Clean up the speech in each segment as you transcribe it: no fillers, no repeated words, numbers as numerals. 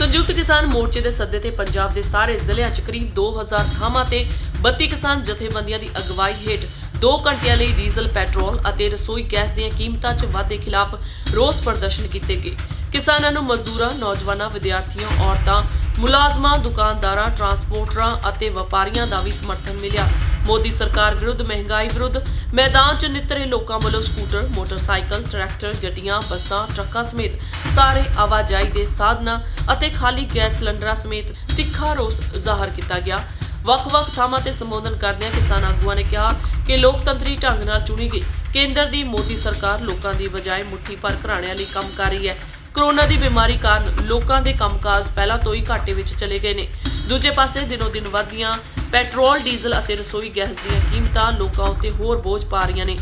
ਸੰਯੁਕਤ ਕਿਸਾਨ ਮੋਰਚੇ ਦੇ ਸੱਦੇ ਤੇ ਪੰਜਾਬ ਦੇ ਸਾਰੇ ਜ਼ਿਲ੍ਹਿਆਂ 'ਚ ਕਰੀਬ 2000 ਥਾਵਾਂ ਤੇ 32 ਕਿਸਾਨ ਜਥੇਬੰਦੀਆਂ ਦੀ ਅਗਵਾਈ ਹੇਠ 2 ਘੰਟਿਆਂ ਲਈ ਡੀਜ਼ਲ, ਪੈਟਰੋਲ ਅਤੇ ਰਸੋਈ ਗੈਸ ਦੀਆਂ ਕੀਮਤਾਂ 'ਚ ਵਾਧੇ ਖਿਲਾਫ ਰੋਸ ਪ੍ਰਦਰਸ਼ਨ ਕੀਤੇ ਗਏ। ਕਿਸਾਨਾਂ ਨੂੰ ਮਜ਼ਦੂਰਾਂ, ਨੌਜਵਾਨਾਂ, ਵਿਦਿਆਰਥੀਆਂ, ਔਰਤਾਂ, ਮੁਲਾਜ਼ਮਾਂ, ਦੁਕਾਨਦਾਰਾਂ, ਟਰਾਂਸਪੋਰਟਰਾਂ ਅਤੇ ਵਪਾਰੀਆਂ ਦਾ ਵੀ ਸਮਰਥਨ ਮਿਲਿਆ। ਮੋਦੀ ਸਰਕਾਰ ਵਿਰੁੱਧ, ਮਹਿੰਗਾਈ ਵਿਰੁੱਧ ਮੈਦਾਨ 'ਚ ਨਿੱਤਰੇ ਲੋਕਾਂ ਵੱਲੋਂ ਸਕੂਟਰ, ਮੋਟਰਸਾਈਕਲ, ਟਰੈਕਟਰ, ਗੱਡੀਆਂ, ਬੱਸਾਂ, ਟਰੱਕਾਂ ਸਮੇਤ ਸਾਰੇ ਆਵਾਜਾਈ ਦੇ ਸਾਧਨਾਂ ਅਤੇ ਖਾਲੀ ਗੈਸ ਸਿਲੰਡਰਾਂ ਸਮੇਤ ਤਿੱਖਾ ਰੋਸ ਜ਼ਾਹਰ ਕੀਤਾ ਗਿਆ। ਵੱਖ-ਵੱਖ ਥਾਵਾਂ ਤੇ ਸੰਬੋਧਨ ਕਰਦਿਆਂ ਕਿਸਾਨ ਆਗੂਆਂ ਨੇ ਕਿਹਾ ਕਿ ਲੋਕਤੰਤਰੀ ਢੰਗ ਨਾਲ ਚੁਣੀ ਗਈ ਕੇਂਦਰ ਦੀ ਮੋਦੀ ਸਰਕਾਰ ਲੋਕਾਂ ਦੀ ਬਜਾਏ ਮੁੱਠੀ ਭਰ ਘਰਾਣਿਆਂ ਲਈ ਕੰਮ ਕਰ ਰਹੀ ਹੈ। ਕੋਰੋਨਾ ਦੀ ਬਿਮਾਰੀ ਕਾਰਨ ਲੋਕਾਂ ਦੇ ਕੰਮਕਾਜ ਪਹਿਲਾਂ ਤੋਂ ਹੀ ਘਾਟੇ ਵਿੱਚ ਚਲੇ ਗਏ ਨੇ। ਦੂਜੇ ਪਾਸੇ ਦਿਨੋ-ਦਿਨ ਵਧਦੀਆਂ ਪੈਟਰੋਲ, ਡੀਜ਼ਲ ਅਤੇ ਰਸੋਈ ਗੈਸ ਦੀਆਂ ਕੀਮਤਾਂ ਲੋਕਾਂ ਉੱਤੇ ਹੋਰ ਬੋਝ ਪਾ ਰਹੀਆਂ ਨੇ।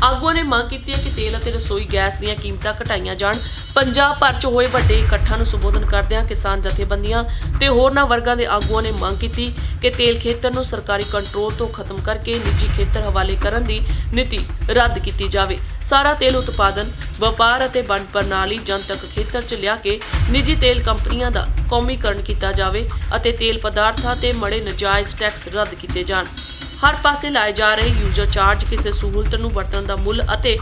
ਆਗੂਆਂ ਨੇ ਮੰਗ ਕੀਤੀ ਹੈ ਕਿ ਤੇਲ ਅਤੇ ਰਸੋਈ ਗੈਸ ਦੀਆਂ ਕੀਮਤਾਂ ਘਟਾਈਆਂ ਜਾਣ। ਪੰਜਾਬ ਭਰ 'ਚ ਹੋਏ ਵੱਡੇ ਇਕੱਠਾਂ ਨੂੰ ਸੰਬੋਧਨ ਕਰਦਿਆਂ ਕਿਸਾਨ ਜਥੇਬੰਦੀਆਂ ਤੇ ਹੋਰਨਾਂ ਵਰਗਾਂ ਦੇ ਆਗੂਆਂ ਨੇ ਮੰਗ ਕੀਤੀ ਕਿ ਤੇਲ ਖੇਤਰ ਨੂੰ ਸਰਕਾਰੀ ਕੰਟਰੋਲ ਤੋਂ ਖਤਮ ਕਰਕੇ ਨਿੱਜੀ ਖੇਤਰ ਹਵਾਲੇ ਕਰਨ ਦੀ ਨੀਤੀ ਰੱਦ ਕੀਤੀ ਜਾਵੇ। ਸਾਰਾ ਤੇਲ ਉਤਪਾਦਨ, ਵਪਾਰ ਅਤੇ ਵੰਡ ਪ੍ਰਣਾਲੀ ਜਨਤਕ ਖੇਤਰ 'ਚ ਲਿਆ ਕੇ ਨਿੱਜੀ ਤੇਲ ਕੰਪਨੀਆਂ ਦਾ ਕੌਮੀਕਰਨ ਕੀਤਾ ਜਾਵੇ ਅਤੇ ਤੇਲ ਪਦਾਰਥਾਂ ਤੇ ਮੜੇ ਨਜਾਇਜ਼ ਟੈਕਸ ਰੱਦ ਕੀਤੇ ਜਾਣ। ਹਰ ਪਾਸੇ ਲਾਏ ਜਾ ਰਹੇ ਯੂਜ਼ਰ ਚਾਰਜ, ਕਿਸੇ ਸਹੂਲਤ ਨੂੰ ਵਰਤਣ ਦਾ ਮੁੱਲ ਅਤੇ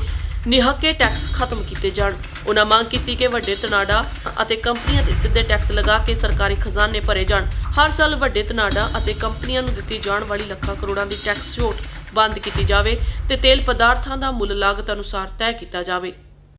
ਨਿਹੱਕੇ ਟੈਕਸ ਖਤਮ ਕੀਤੇ ਜਾਣ। ਉਹਨਾਂ ਮੰਗ ਕੀਤੀ ਕਿ ਵੱਡੇ ਤਨਾੜਾ ਅਤੇ ਕੰਪਨੀਆਂ ਤੇ ਸਿੱਧੇ ਟੈਕਸ ਲਗਾ ਕੇ ਸਰਕਾਰੀ ਖਜ਼ਾਨੇ ਭਰੇ ਜਾਣ। ਹਰ ਸਾਲ ਵੱਡੇ ਤਨਾੜਾ ਅਤੇ ਕੰਪਨੀਆਂ ਨੂੰ ਦਿੱਤੀ ਜਾਣ ਵਾਲੀ ਲੱਖਾਂ ਕਰੋੜਾਂ ਦੀ ਟੈਕਸ ਛੋਟ ਬੰਦ ਕੀਤੀ ਜਾਵੇ ਤੇ ਤੇਲ ਪਦਾਰਥਾਂ ਦਾ ਮੁੱਲ ਲਾਗਤ ਅਨੁਸਾਰ ਤੈਅ ਕੀਤਾ ਜਾਵੇ।